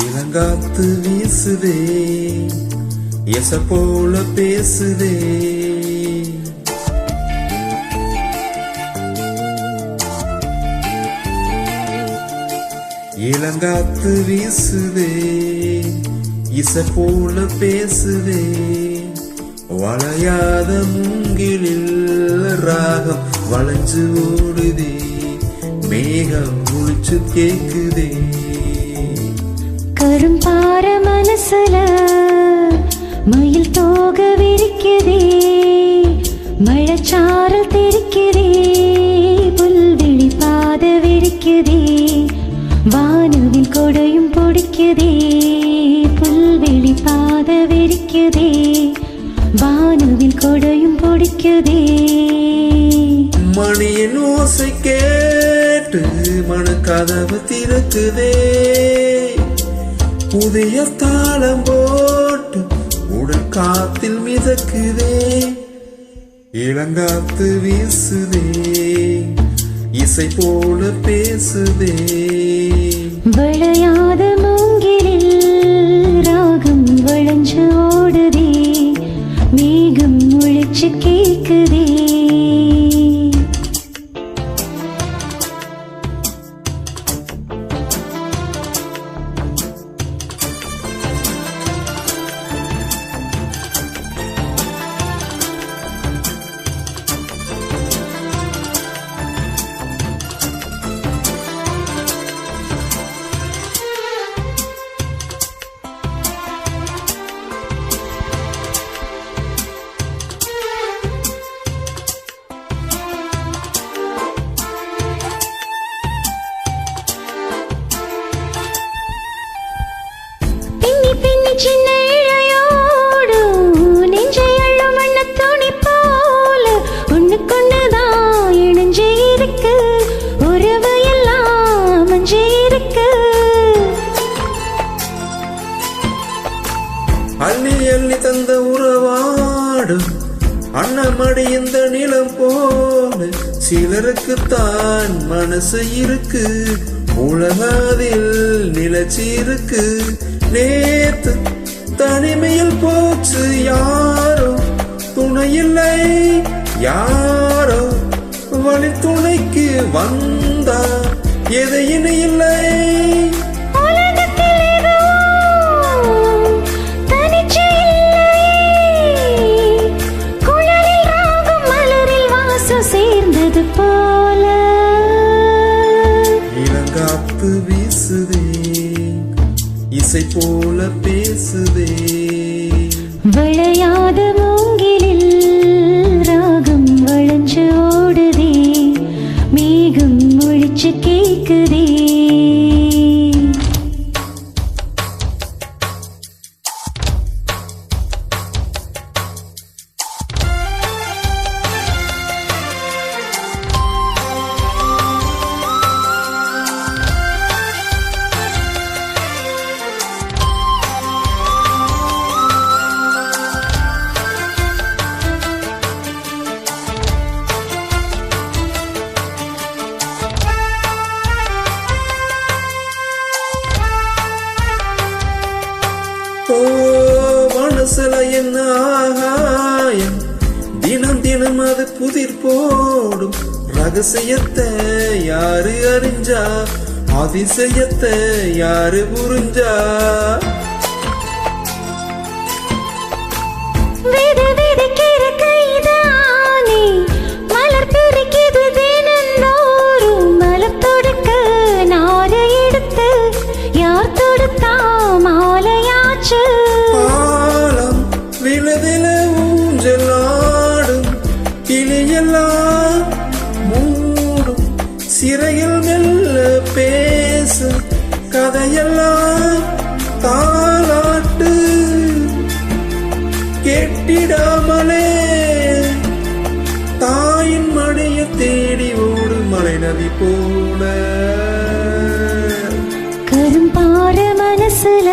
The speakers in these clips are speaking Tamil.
இளங்காத்து வீசுதே எச போல பேசுதே. இளங்காத்து வீசுதே இசை போல பேசுதே. வளையாத மூங்கிலில் ராகம் வளைஞ்சு ஓடுதே. மேகம் முழிச்சு கேக்குதே. கரும்பார மனசுல மயில் தோக விரிக்குதே. மழைச்சாரல் தெரிக்குதே. புல்வெளி பாத விரிக்குதே. வானவில் கொடையும் பொடிக்குதே. புல்வெளி பாத விரிக்குதே. வானவில் கொடையும் பொடிக்குதே. மணியின் ஓசை கேட்டு மன கதவு திறக்குதே. புதிய தாளம் போட்டு உடல் காத்தில் மிதக்குதே. இளங்காத்து வீசுதே இசை போல பேசுதே. விளையாத மூங்கிலில் ராகம் வளைஞ்சு ஓடுதே. மேகம் முழிச்சு கேக்குதே. சின்ன இழையோடு நெஞ்சை அள்ளும் வண்ண துணி போல ஒண்ணுக்கொண்ணுதான் இணைஞ்சே இருக்கு. உறவு எல்லாம் மஞ்சே இருக்கு. அள்ளி அள்ளி தந்த உறவாடும் அண்ணமடி இந்த நிலம் போல சிலருக்குத்தான் மனசு இருக்கு. உலகாதில் நிலச்சி இருக்கு. நேத்து தனிமையில் போச்சு யாரோ துணையில்லை. யாரோ வழி துணைக்கு வந்தா எதையின இல்லை. சேர்ந்தது போல இளங்காத்து வீசுதே இசை போல பேசுதே. விளையாத மூங்கிலில் ராகம் வளைஞ்சு ஓடுதே. மேகம் முழிச்சு கேக்குதே. மனசுல என்ன ஆகாயம் தினம் தினம் அது புதிர் போடும். ரகசியத்தை யாரு அறிஞ்சா அதிசயத்தை யாரு புரிஞ்சா. மலர் பிரிக்குது தினந்தோறும். மலர் தொடுக்க நாரை எடுத்து யார் தொடுத்தா மாலையாச்சு. பாலம் விழுதில ஊஞ்சலாடும் கிளியெல்லாம் மூடும். சிறையில் மெல்ல பேச கதையெல்லாம் தாலாட்டு. கேட்டிடாமலே தாயின் மடிய தேடி ஓடு மலை நதி போல. கரும்பார மனசுல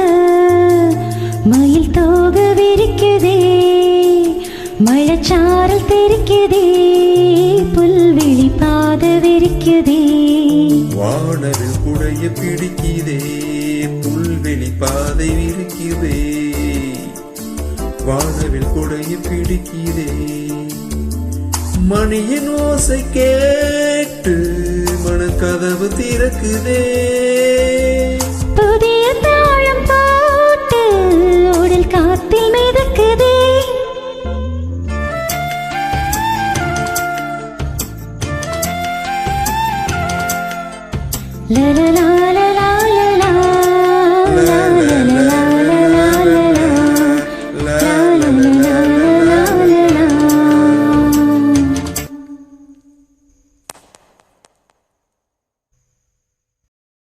மயில் தோக விரிக்குதே. மழைச்சாரல் தெரிக்குதே. புல்வெளி பாத விரிக்குதே. வானவில் குடைய பிடிக்குதே, புல்வெளி பாதை விரிக்குதே, வானவில் குடைய பிடிக்குதே. மணியின் ஓசை கேட்டு மனக்கதவு திறக்குதே,